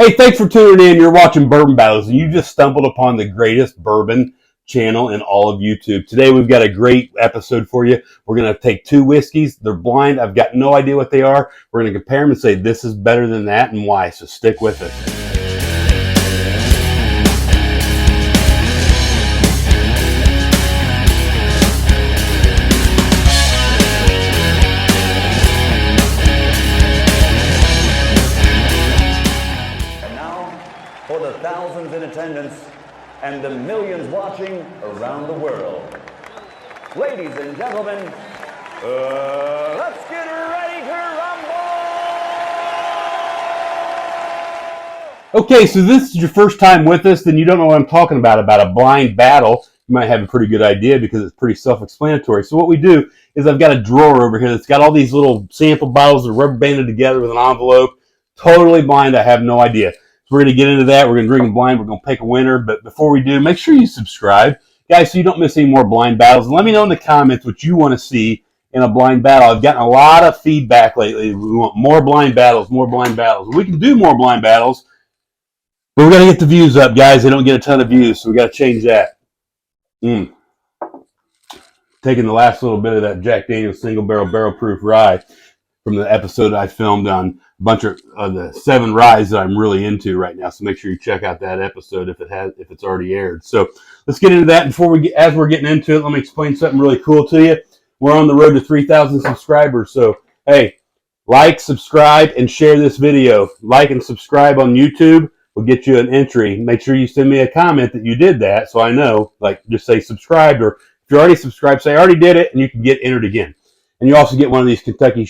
Hey, thanks for tuning in. You're watching Bourbon Battles, and you just stumbled upon the greatest bourbon channel in all of YouTube. Today, we've got a great episode for you. We're going to take two whiskeys. They're blind. I've got no idea what they are. We're going to compare them and say this is better than that and why, so stick with us. For the thousands in attendance and the millions watching around the world. Ladies and gentlemen, let's get ready to rumble! Okay, so this is your first time with us, then you don't know what I'm talking about a blind battle. You might have a pretty good idea because it's pretty self-explanatory. So what we do is I've got a drawer over here that's got all these little sample bottles that are rubber banded together with an envelope. Totally blind, I have no idea. We're going to get into that. We're going to drink them blind. We're going to pick a winner. But before we do, make sure you subscribe, guys, so you don't miss any more blind battles. And let me know in the comments what you want to see in a blind battle. I've gotten a lot of feedback lately. We want more blind battles, more blind battles. We can do more blind battles, but we're going to get the views up, guys. They don't get a ton of views, so we got to change that. Taking the last little bit of that Jack Daniel's single barrel proof rye from the episode I filmed on a bunch of the 7 ryes that I'm really into right now. So make sure you check out that episode if it's already aired. So let's get into that. As we're getting into it, let me explain something really cool to you. We're on the road to 3,000 subscribers. So hey, like, subscribe, and share this video. Like and subscribe on YouTube will get you an entry. Make sure you send me a comment that you did that, so I know. Like, just say subscribed, or if you're already subscribed, say I already did it, and you can get entered again. And you also get one of these Kentucky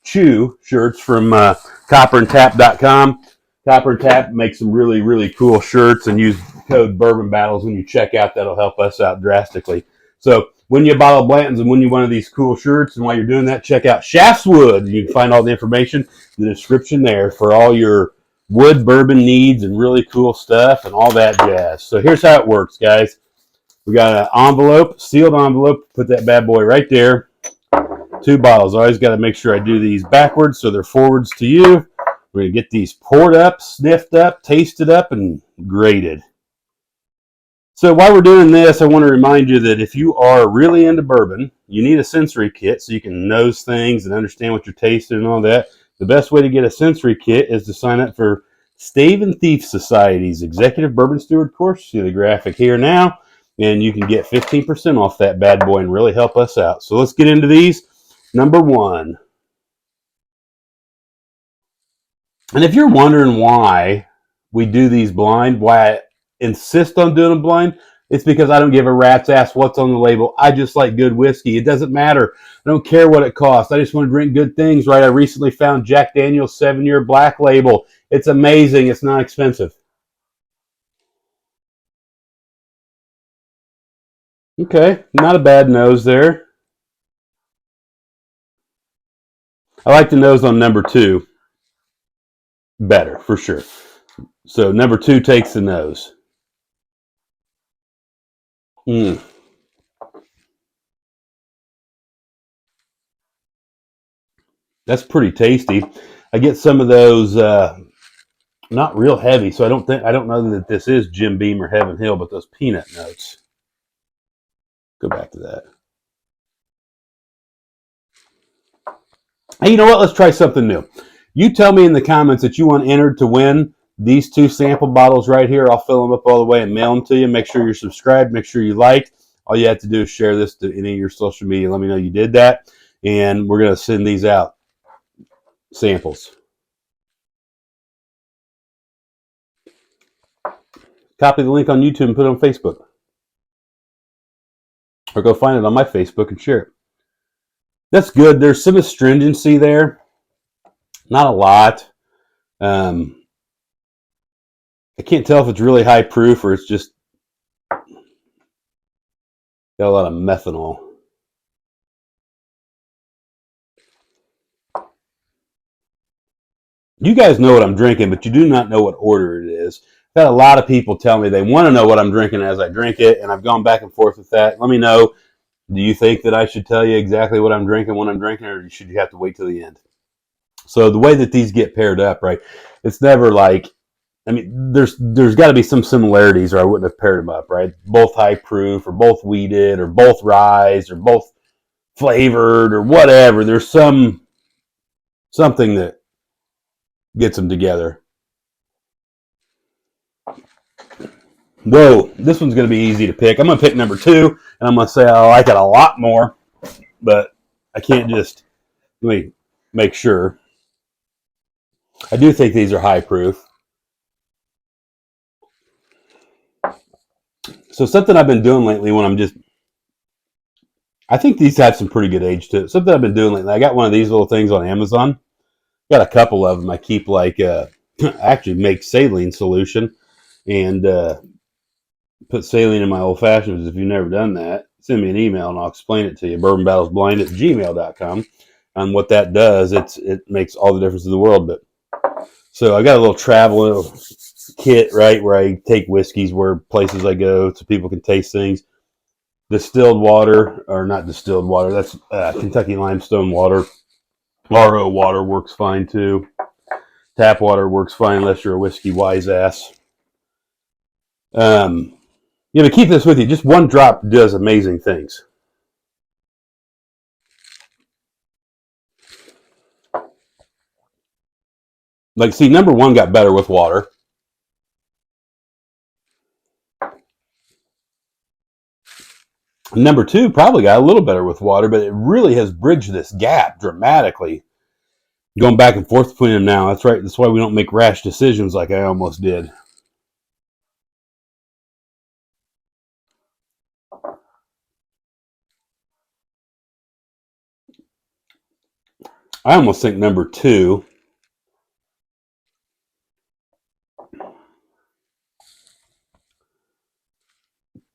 Chew shirts from copperandtap.com. Copper and Tap makes some really, really cool shirts, and use code Bourbon Battles when you check out. That'll help us out drastically. So when you bottle Blanton's and when you one of these cool shirts, and while you're doing that, check out Shafteswood. You can find all the information in the description there for all your wood bourbon needs and really cool stuff and all that jazz. So here's how it works, guys. We got an envelope, sealed envelope. Put that bad boy right there. 2 bottles. I always got to make sure I do these backwards so they're forwards to you. We're going to get these poured up, sniffed up, tasted up, and graded. So while we're doing this, I want to remind you that if you are really into bourbon, you need a sensory kit so you can nose things and understand what you're tasting and all that. The best way to get a sensory kit is to sign up for Stave and Thief Society's Executive Bourbon Steward course. See the graphic here now, and you can get 15% off that bad boy and really help us out. So let's get into these. Number 1. And if you're wondering why we do these blind, why I insist on doing them blind, it's because I don't give a rat's ass what's on the label. I just like good whiskey. It doesn't matter. I don't care what it costs. I just want to drink good things, right? I recently found Jack Daniel's 7-year black label. It's amazing. It's not expensive. Okay, not a bad nose there. I like the nose on number 2 better, for sure. So number 2 takes the nose. That's pretty tasty. I get some of those not real heavy, so I don't know that this is Jim Beam or Heaven Hill, but those peanut notes. Go back to that. Hey, you know what? Let's try something new. You tell me in the comments that you want entered to win these 2 sample bottles right here. I'll fill them up all the way and mail them to you. Make sure you're subscribed. Make sure you liked. All you have to do is share this to any of your social media. Let me know you did that. And we're going to send these out. Samples. Copy the link on YouTube and put it on Facebook. Or go find it on my Facebook and share it. That's good. There's some astringency there. Not a lot. I can't tell if it's really high proof or it's just got a lot of methanol. You guys know what I'm drinking, but you do not know what order it is. I've had a lot of people tell me they want to know what I'm drinking as I drink it, and I've gone back and forth with that. Let me know. Do you think that I should tell you exactly what I'm drinking when I'm drinking, or should you have to wait till the end? So the way that these get paired up, right, it's never like I mean, there's got to be some similarities, or I wouldn't have paired them up, right? Both high proof, or both wheated, or both rye, or both flavored, or whatever. There's something that gets them together. Whoa, this one's going to be easy to pick. I'm going to pick number 2, and I'm going to say I like it a lot more, but I can't just, let me make sure. I do think these are high proof. So something I've been doing lately when I think these have some pretty good age to it. Something I've been doing lately, I got one of these little things on Amazon. Got a couple of them. I keep actually make saline solution and put saline in my old fashions. If you've never done that, send me an email and I'll explain it to you. bourbonbattlesblind@gmail.com. And what that does, it makes all the difference in the world. But so I got a little travel kit, right, where I take whiskeys where places I go so people can taste things. Distilled water, or not distilled water, that's Kentucky limestone water. RO water works fine too. Tap water works fine unless you're a whiskey wise ass. Keep this with you. Just one drop does amazing things. Like, see, number 1 got better with water. Number 2 probably got a little better with water, but it really has bridged this gap dramatically. Going back and forth between them now. That's right. That's why we don't make rash decisions like I almost did. I almost think number 2.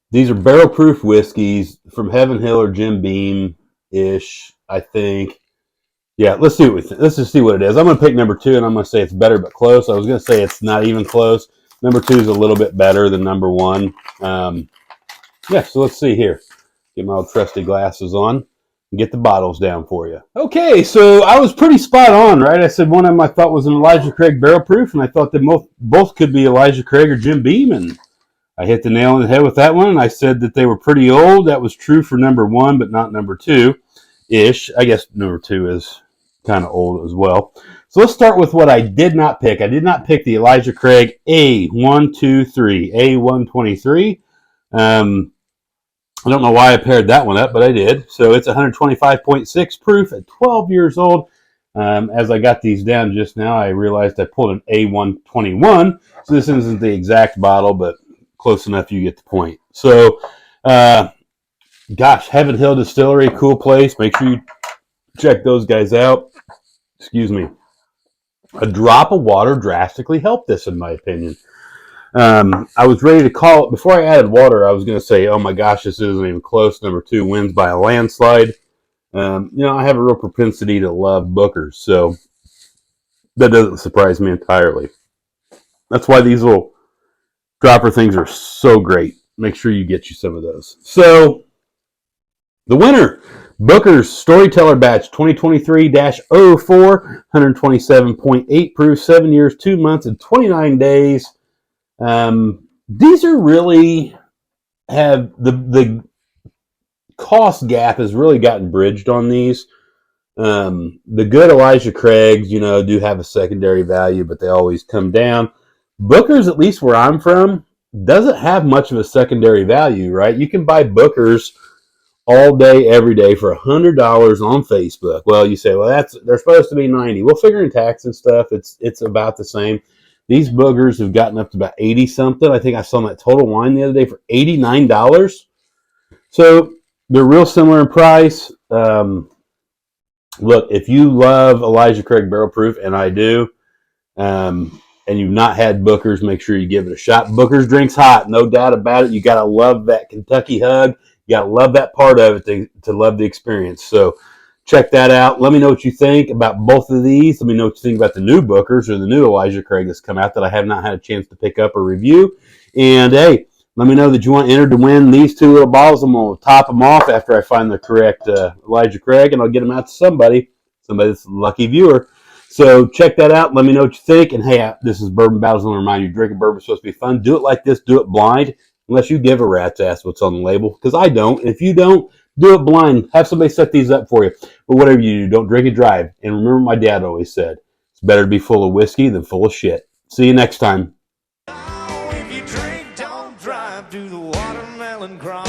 These are barrel proof whiskeys from Heaven Hill or Jim Beam-ish, I think. Yeah, let's just see what it is. I'm going to pick number 2, and I'm going to say it's better but close. I was going to say it's not even close. Number 2 is a little bit better than number 1. So let's see here. Get my old trusty glasses on and get the bottles down for you. Okay, so I was pretty spot on, right? I said one of them I thought was an Elijah Craig barrel proof, and I thought that both could be Elijah Craig or Jim Beam, and I hit the nail on the head with that one, and I said that they were pretty old. That was true for number 1, but not number 2-ish. I guess number 2 is kind of old as well. So let's start with what I did not pick. I did not pick the Elijah Craig A123, A123. I don't know why I paired that one up, but I did. So it's 125.6 proof at 12 years old. As I got these down just now, I realized I pulled an A121. So this isn't the exact bottle, but close enough, you get the point. So, Heaven Hill Distillery, cool place. Make sure you check those guys out. Excuse me. A drop of water drastically helped this, in my opinion. I was ready to call it. Before I added water, I was going to say, oh my gosh, this isn't even close. Number 2 wins by a landslide. I have a real propensity to love Bookers, so that doesn't surprise me entirely. That's why these little dropper things are so great. Make sure you get you some of those. So, the winner, Booker's Storyteller Batch 2023-04, 127.8 proof, 7 years, 2 months, and 29 days. These are really have the cost gap has really gotten bridged on these. The good Elijah Craigs, do have a secondary value, but they always come down. Booker's, at least where I'm from, doesn't have much of a secondary value, right? You can buy Booker's all day, every day for $100 on Facebook. Well, you say, well, they're supposed to be $90. Well, figuring tax and stuff, it's about the same. These boogers have gotten up to about 80 something. I think I saw them at Total Wine the other day for $89. So they're real similar in price. Look, if you love Elijah Craig Barrel Proof, and I do, and you've not had Booker's, make sure you give it a shot. Booker's drinks hot, no doubt about it. You got to love that Kentucky hug. You got to love that part of it to love the experience. So check that out. Let me know what you think about both of these. Let me know what you think about the new Booker's or the new Elijah Craig that's come out that I have not had a chance to pick up or review. And, hey, let me know that you want entered to win these 2 little bottles. I'm going to top them off after I find the correct Elijah Craig, and I'll get them out to somebody that's a lucky viewer. So check that out. Let me know what you think. And hey, this is Bourbon Battles. I want to remind you, drinking bourbon is supposed to be fun. Do it like this. Do it blind, unless you give a rat's ass what's on the label. Because I don't. And if you don't, do it blind. Have somebody set these up for you. But whatever you do, don't drink and drive. And remember, my dad always said, it's better to be full of whiskey than full of shit. See you next time. If you drink, don't drive, do the watermelon crawl.